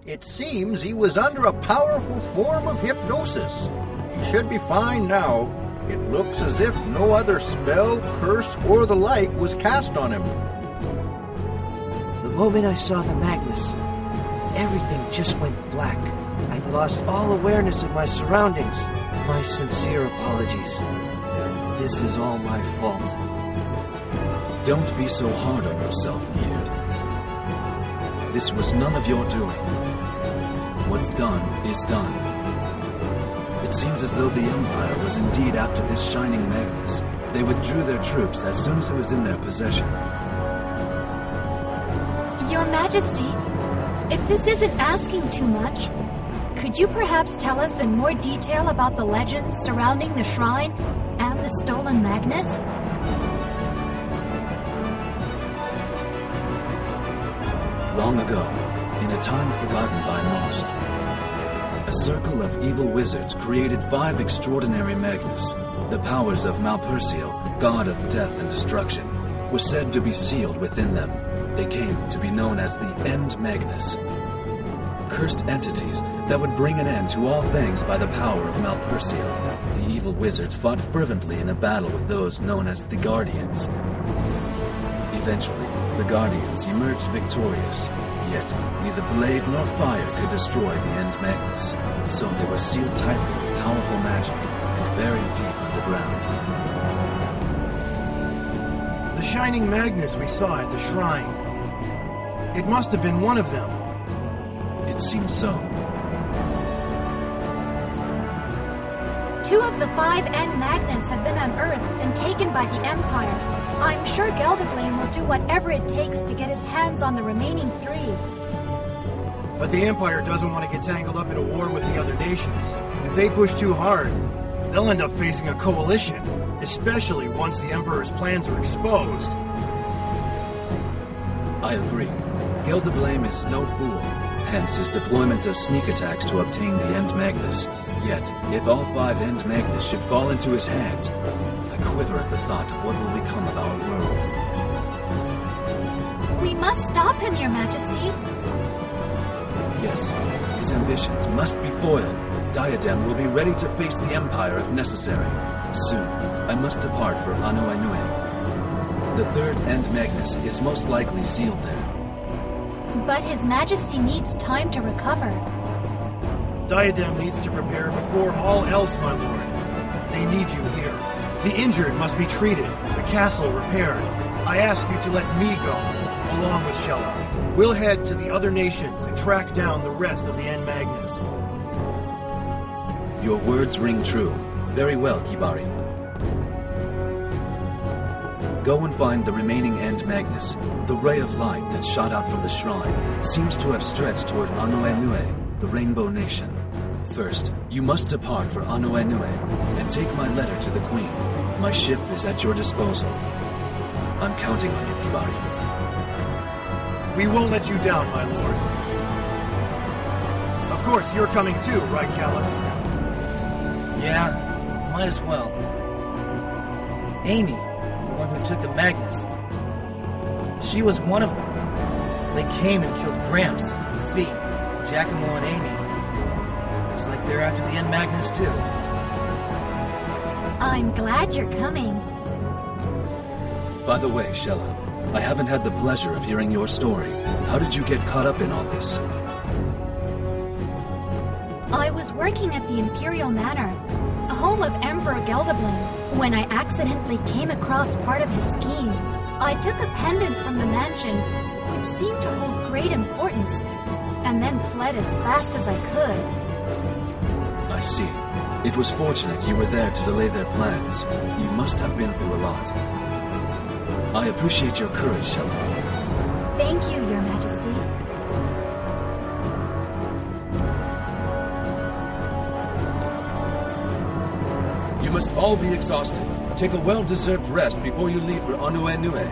It seems he was under a powerful form of hypnosis. He should be fine now. It looks as if no other spell, curse, or the like was cast on him. The moment I saw the Magnus, everything just went black. I'd lost all awareness of my surroundings. My sincere apologies. This is all my fault. Don't be so hard on yourself, Lyude. This was none of your doing. What's done is done. It seems as though the Empire was indeed after this Shining Magnus. They withdrew their troops as soon as it was in their possession. Your Majesty, if this isn't asking too much, could you perhaps tell us in more detail about the legends surrounding the shrine and the stolen Magnus? Long ago, in a time forgotten by most, a circle of evil wizards created 5 extraordinary Magnus. The powers of Malpersio, god of death and destruction, were said to be sealed within them. They came to be known as the End Magnus. Cursed entities that would bring an end to all things by the power of Malpersio. The evil wizards fought fervently in a battle with those known as the Guardians. Eventually, the Guardians emerged victorious, yet neither blade nor fire could destroy the End Magnus, so they were sealed tightly with powerful magic and buried deep underground. The Shining Magnus we saw at the shrine. It must have been one of them. It seems so. 2 of the 5 End Magnus have been unearthed and taken by the Empire. I'm sure Gelderblame will do whatever it takes to get his hands on the remaining 3. But the Empire doesn't want to get tangled up in a war with the other nations. If they push too hard, they'll end up facing a coalition, especially once the Emperor's plans are exposed. I agree. Gelderblame is no fool, hence his deployment of sneak attacks to obtain the End Magnus. Yet, if all 5 End Magnus should fall into his hands, I quiver at the thought of what will become of our world. We must stop him, Your Majesty. Yes, his ambitions must be foiled. Diadem will be ready to face the Empire if necessary. Soon, I must depart for Anuenue. The 3rd End Magnus is most likely sealed there. But His Majesty needs time to recover. Diadem needs to prepare before all else, my lord. They need you here. The injured must be treated, the castle repaired. I ask you to let me go, along with Shella. We'll head to the other nations and track down the rest of the End Magnus. Your words ring true. Very well, Kibari. Go and find the remaining End Magnus. The ray of light that shot out from the shrine seems to have stretched toward Anuenue, the Rainbow Nation. First, you must depart for Anuenue and take my letter to the Queen. My ship is at your disposal. I'm counting on you, Kibari. We won't let you down, my lord. Of course, you're coming too, right, Callus? Yeah, might as well. Ayme, the one who took the Magnus. She was one of them. They came and killed Gramps, Fee, Giacomo, and Ayme. Looks like they're after the End Magnus too. I'm glad you're coming. By the way, Shella, I haven't had the pleasure of hearing your story. How did you get caught up in all this? I was working at the Imperial Manor, a home of Emperor Gelderblame, when I accidentally came across part of his scheme. I took a pendant from the mansion, which seemed to hold great importance, and then fled as fast as I could. I see. It was fortunate you were there to delay their plans. You must have been through a lot. I appreciate your courage, Shella. Thank you, Your Majesty. You must all be exhausted. Take a well-deserved rest before you leave for Anuenue.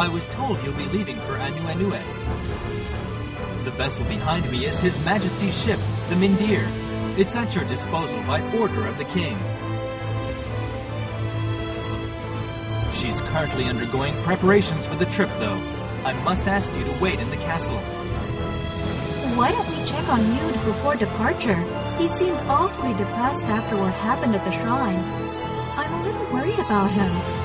I was told you'll be leaving for Anuenue. The vessel behind me is His Majesty's ship, the Mindir. It's at your disposal by order of the king. She's currently undergoing preparations for the trip, though. I must ask you to wait in the castle. Why don't we check on Lyude before departure? He seemed awfully depressed after what happened at the shrine. I'm a little worried about him.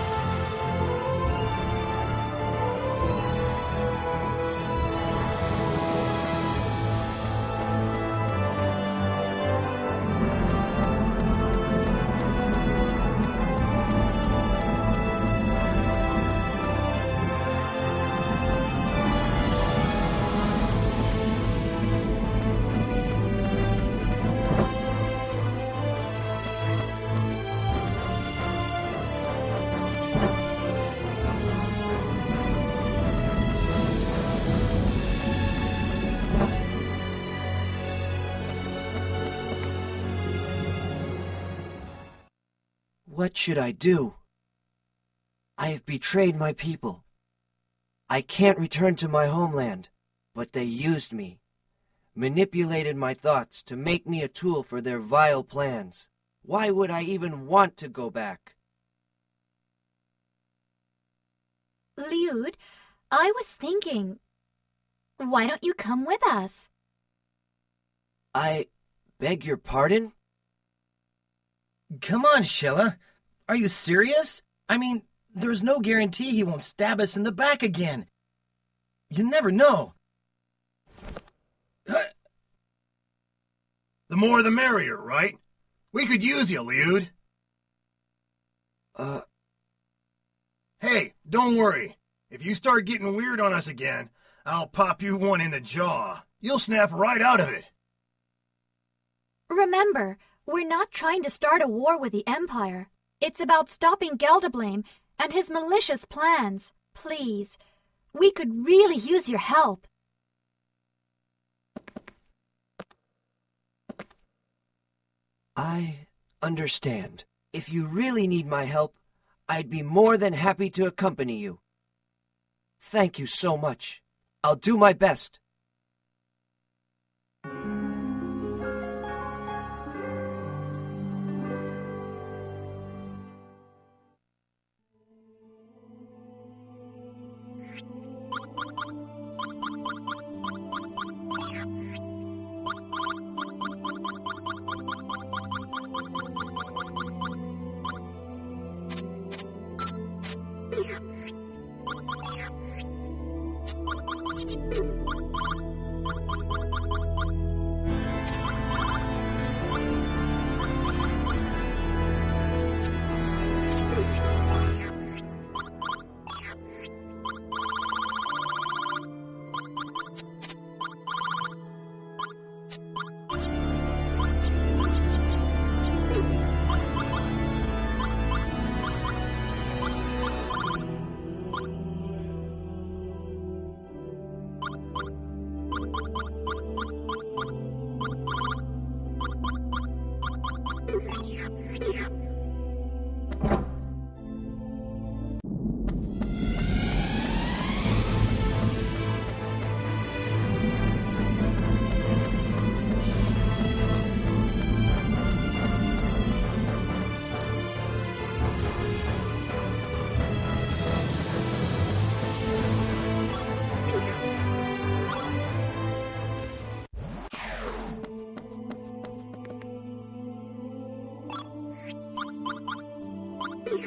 What should I do? I have betrayed my people. I can't return to my homeland, but they used me, manipulated my thoughts to make me a tool for their vile plans. Why would I even want to go back? Lyude, I was thinking, why don't you come with us? I beg your pardon? Come on, Sheila. Are you serious? I mean, there's no guarantee he won't stab us in the back again. You never know. The more the merrier, right? We could use you, Lyude. Hey, don't worry. If you start getting weird on us again, I'll pop you one in the jaw. You'll snap right out of it. Remember, we're not trying to start a war with the Empire. It's about stopping Gelderblame and his malicious plans. Please, we could really use your help. I understand. If you really need my help, I'd be more than happy to accompany you. Thank you so much. I'll do my best. My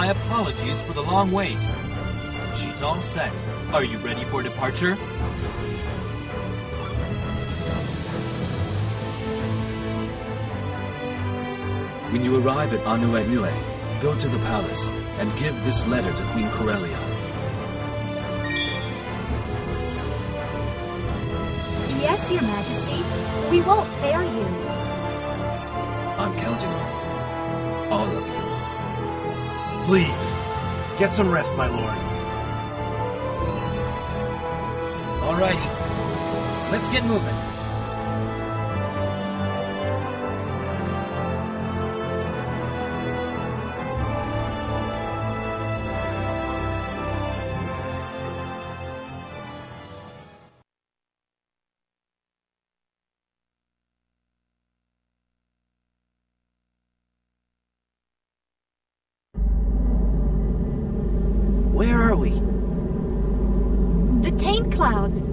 apologies for the long wait. She's all set. Are you ready for departure? When you arrive at Anuenue, go to the palace and give this letter to Queen Corellia. Yes, Your Majesty. We won't fail you. I'm counting on you. All of you. Please, get some rest, my lord. Alrighty. Let's get moving. Where are we? The taint clouds.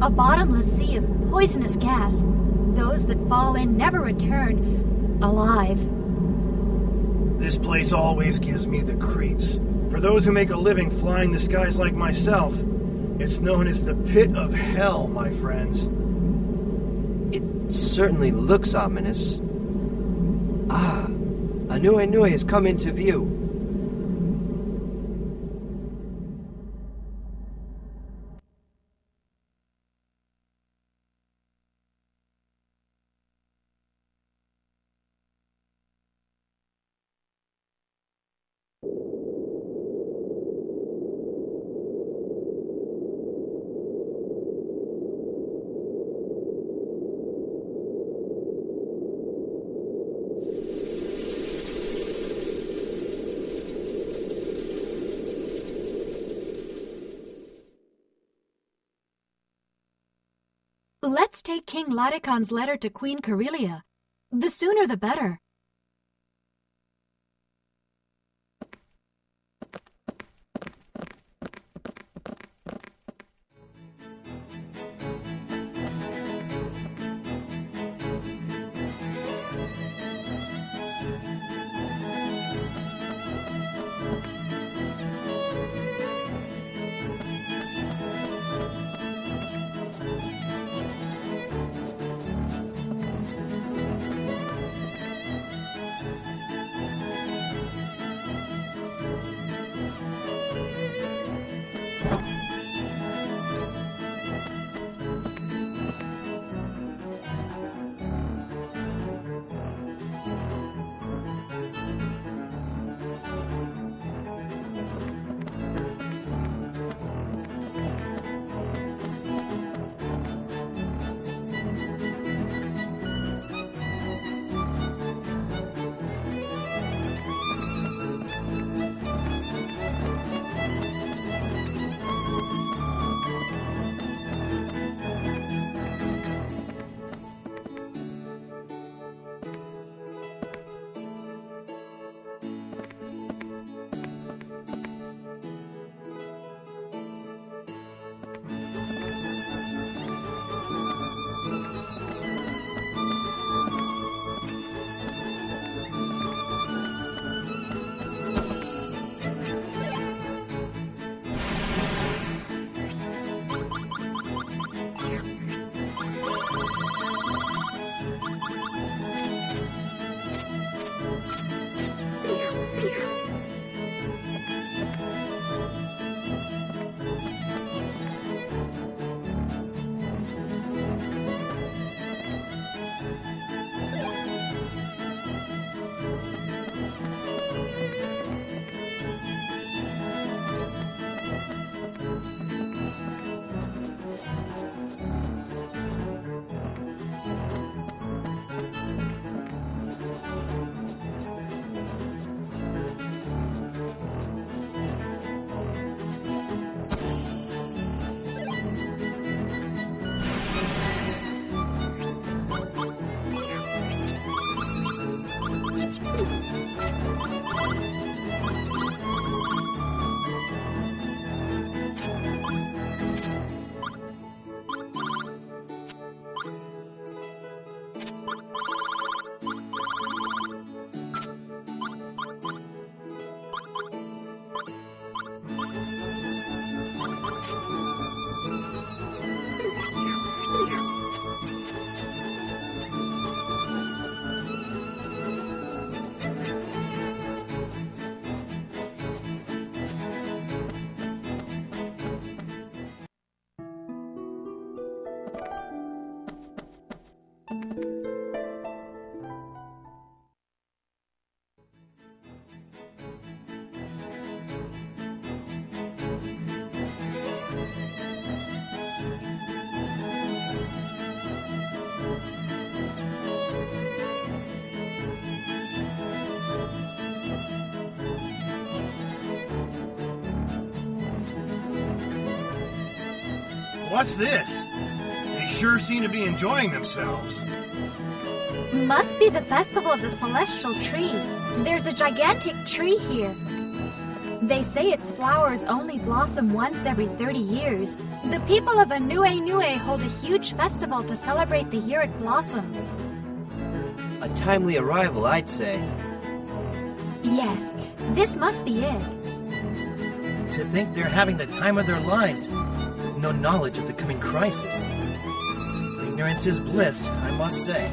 A bottomless sea of poisonous gas. Those that fall in never return alive. This place always gives me the creeps. For those who make a living flying the skies like myself, it's known as the pit of hell, my friends. It certainly looks ominous. Ah, Anuenue has come into view. Let's take King Ladekahn's letter to Queen Corellia. The sooner the better. What's this? They sure seem to be enjoying themselves. Must be the festival of the celestial tree. There's a gigantic tree here. They say its flowers only blossom once every 30 years. The people of Anuenue hold a huge festival to celebrate the year it blossoms. A timely arrival, I'd say. Yes, this must be it. To think they're having the time of their lives, with no knowledge of the coming crisis. Ignorance is bliss, I must say.